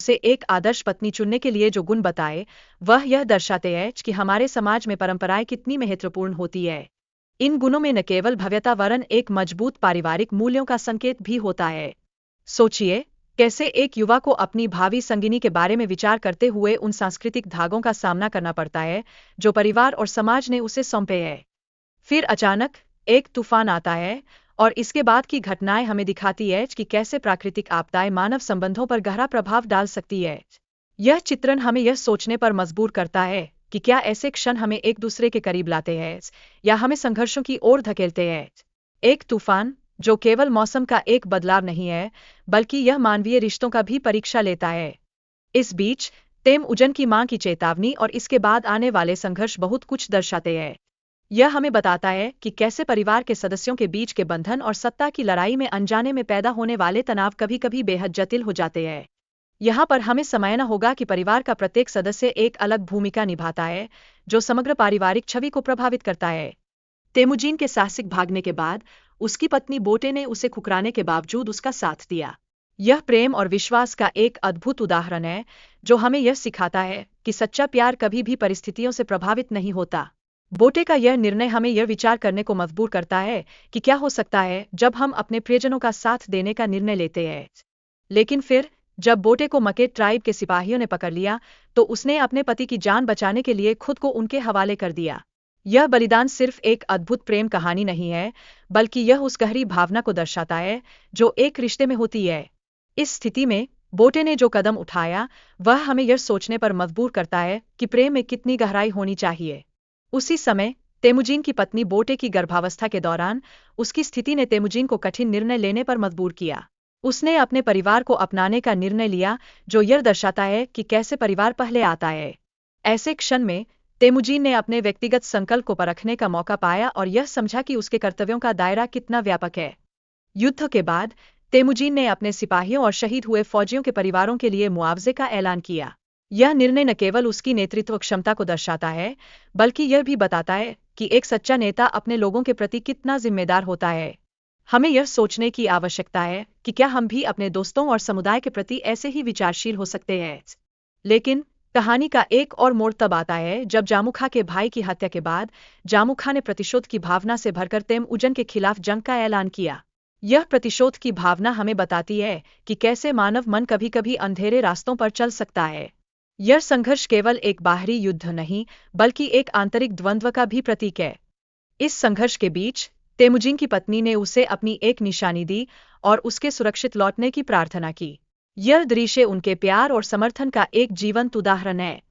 से एक आदर्श पत्नी चुनने के लिए जो गुण बताए, वह यह दर्शाते हैं कि हमारे समाज में परंपराएं कितनी महत्वपूर्ण होती है। इन गुणों में न केवल भव्यता वरन एक मजबूत पारिवारिक मूल्यों का संकेत भी होता है। सोचिए, कैसे एक युवा को अपनी भावी संगिनी के बारे में विचार करते हुए उन सांस्कृतिक धागों का सामना करना पड़ता है जो परिवार और समाज ने उसे सौंपे हैं। फिर अचानक एक तूफान आता है, और इसके बाद की घटनाएं हमें दिखाती है कि कैसे प्राकृतिक आपदाएं मानव संबंधों पर गहरा प्रभाव डाल सकती है। यह चित्रण हमें यह सोचने पर मजबूर करता है कि क्या ऐसे क्षण हमें एक दूसरे के करीब लाते हैं या हमें संघर्षों की ओर धकेलते हैं। एक तूफान जो केवल मौसम का एक बदलाव नहीं है, बल्कि यह मानवीय रिश्तों का भी परीक्षा लेता है। इस बीच तेमुजिन की मां की चेतावनी और इसके बाद आने वाले संघर्ष बहुत कुछ दर्शाते हैं। यह हमें बताता है कि कैसे परिवार के सदस्यों के बीच के बंधन और सत्ता की लड़ाई में अनजाने में पैदा होने वाले तनाव कभी कभी बेहद जटिल हो जाते हैं। यहाँ पर हमें समझना होगा कि परिवार का प्रत्येक सदस्य एक अलग भूमिका निभाता है, जो समग्र पारिवारिक छवि को प्रभावित करता है। तेमुजिन के साहसिक भागने के बाद उसकी पत्नी बोटे ने उसे ठुकराने के बावजूद उसका साथ दिया। यह प्रेम और विश्वास का एक अद्भुत उदाहरण है, जो हमें यह सिखाता है कि सच्चा प्यार कभी भी परिस्थितियों से प्रभावित नहीं होता। बोटे का यह निर्णय हमें यह विचार करने को मजबूर करता है कि क्या हो सकता है जब हम अपने प्रियजनों का साथ देने का निर्णय लेते हैं। लेकिन फिर जब बोटे को मकेट ट्राइब के सिपाहियों ने पकड़ लिया, तो उसने अपने पति की जान बचाने के लिए खुद को उनके हवाले कर दिया। यह बलिदान सिर्फ एक अद्भुत प्रेम कहानी नहीं है, बल्कि यह उस गहरी भावना को दर्शाता है जो एक रिश्ते में होती है। इस स्थिति में बोटे ने जो कदम उठाया, वह हमें यह सोचने पर मजबूर करता है कि प्रेम में कितनी गहराई होनी चाहिए। उसी समय तेमुजिन की पत्नी बोटे की गर्भावस्था के दौरान उसकी स्थिति ने तेमुजिन को कठिन निर्णय लेने पर मजबूर किया। उसने अपने परिवार को अपनाने का निर्णय लिया, जो यह दर्शाता है कि कैसे परिवार पहले आता है। ऐसे क्षण में तेमुजिन ने अपने व्यक्तिगत संकल्प को परखने का मौका पाया और यह समझा कि उसके कर्तव्यों का दायरा कितना व्यापक है। युद्ध के बाद तेमुजिन ने अपने सिपाहियों और शहीद हुए फौजियों के परिवारों के लिए मुआवजे का ऐलान किया। यह निर्णय न केवल उसकी नेतृत्व क्षमता को दर्शाता है, बल्कि यह भी बताता है कि एक सच्चा नेता अपने लोगों के प्रति कितना जिम्मेदार होता है। हमें यह सोचने की आवश्यकता है कि क्या हम भी अपने दोस्तों और समुदाय के प्रति ऐसे ही विचारशील हो सकते हैं। लेकिन कहानी का एक और मोड़ तब आता है जब जामुखा के भाई की हत्या के बाद जामुखा ने प्रतिशोध की भावना से भरकर तेमुजिन के खिलाफ जंग का ऐलान किया। यह प्रतिशोध की भावना हमें बताती है कि कैसे मानव मन कभी कभी अंधेरे रास्तों पर चल सकता है। यह संघर्ष केवल एक बाहरी युद्ध नहीं, बल्कि एक आंतरिक द्वंद्व का भी प्रतीक है। इस संघर्ष के बीच तेमुजिन की पत्नी ने उसे अपनी एक निशानी दी और उसके सुरक्षित लौटने की प्रार्थना की। यह दृश्य उनके प्यार और समर्थन का एक जीवंत उदाहरण है।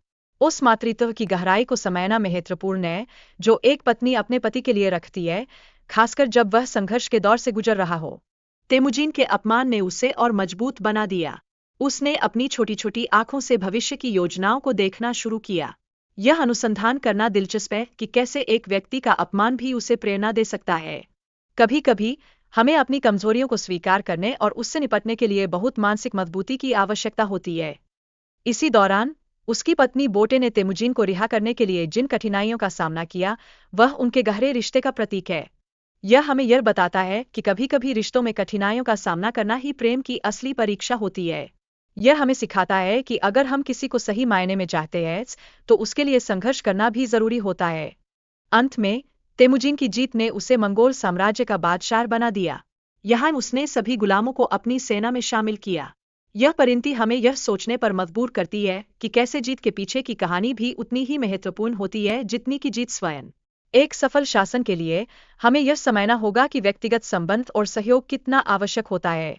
उस मातृत्व की गहराई को समझना महत्वपूर्ण है जो एक पत्नी अपने पति के लिए रखती है, खासकर जब वह संघर्ष के दौर से गुजर रहा हो। तेमुजिन के अपमान ने उसे और मजबूत बना दिया। उसने अपनी छोटी छोटी आंखों से भविष्य की योजनाओं को देखना शुरू किया। यह अनुसंधान करना दिलचस्प है कि कैसे एक व्यक्ति का अपमान भी उसे प्रेरणा दे सकता है। कभी कभी हमें अपनी कमजोरियों को स्वीकार करने और उससे निपटने के लिए बहुत मानसिक मजबूती की आवश्यकता होती है। इसी दौरान उसकी पत्नी बोटे ने तेमुजिन को रिहा करने के लिए जिन कठिनाइयों का सामना किया, वह उनके गहरे रिश्ते का प्रतीक है। यह हमें यह बताता है कि कभी कभी रिश्तों में कठिनाइयों का सामना करना ही प्रेम की असली परीक्षा होती है। यह हमें सिखाता है कि अगर हम किसी को सही मायने में चाहते हैं, तो उसके लिए संघर्ष करना भी जरूरी होता है। अंत में तेमुजिन की जीत ने उसे मंगोल साम्राज्य का बादशाह बना दिया। यहाँ उसने सभी गुलामों को अपनी सेना में शामिल किया। यह परिणति हमें यह सोचने पर मजबूर करती है कि कैसे जीत के पीछे की कहानी भी उतनी ही महत्वपूर्ण होती है जितनी की जीत स्वयं। एक सफल शासन के लिए हमें यह समझना होगा कि व्यक्तिगत संबंध और सहयोग कितना आवश्यक होता है।